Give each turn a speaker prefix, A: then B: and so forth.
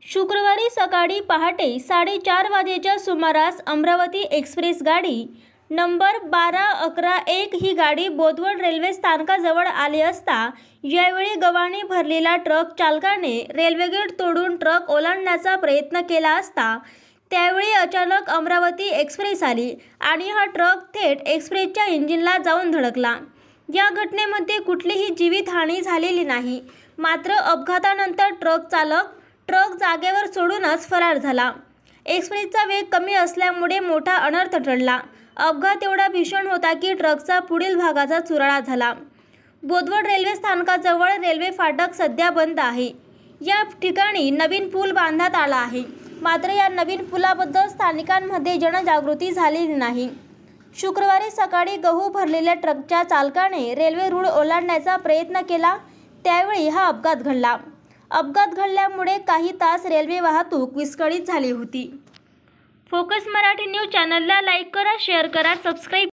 A: शुक्रवारी सकाळी पहाटे 4:30 वाजेच्या सुमारास अमरावती एक्सप्रेस गाडी नंबर 1211 ही गाडी बोदवड रेल्वे स्थानकाजवळ आली असता यावेळी गव्हाणे भरलेला ट्रक चालकाने रेल्वे गेट तोडून ट्रक ओलांडण्याचा प्रयत्न केला असता त्यावेळी अचानक अमरावती एक्सप्रेस आली आणि हा ट्रक थेट एक्सप्रेसच्या इंजिनला जाऊन धडकला। या घटनेमध्ये कुठलीही जीवितहानी झालेली नाही, मात्र अपघातानंतर ट्रक चालक ट्रक जागेवर सोडूनच फरार झाला। एक्सप्रेसचा वेग कमी असल्यामुळे मोठा अनर्थ टळला। अपघात एवढा भीषण होता की ट्रकचा पुढील भागाचा चुराडा झाला। बोदवड रेल्वे स्थानकाजवळ रेल्वे फाटक सध्या बंद आहे। या ठिकाणी नवीन पूल बांधण्यात आला आहे, मात्र या नवीन पुलाबद्दल स्थानिकांमध्ये जनजागृती झालेली नाही। शुक्रवारी सकाळी गहू भरलेल्या ट्रकच्या चालकाने रेल्वे रूळ ओलांडण्याचा प्रयत्न केला, त्यावेळी हा अपघात घडला। अपघात घडल्यामुळे काही तास रेल्वे वाहतूक विस्कळीत झाली होती। फोकस मराठी न्यूज चॅनलला लाईक करा, शेअर करा, सबस्क्राईब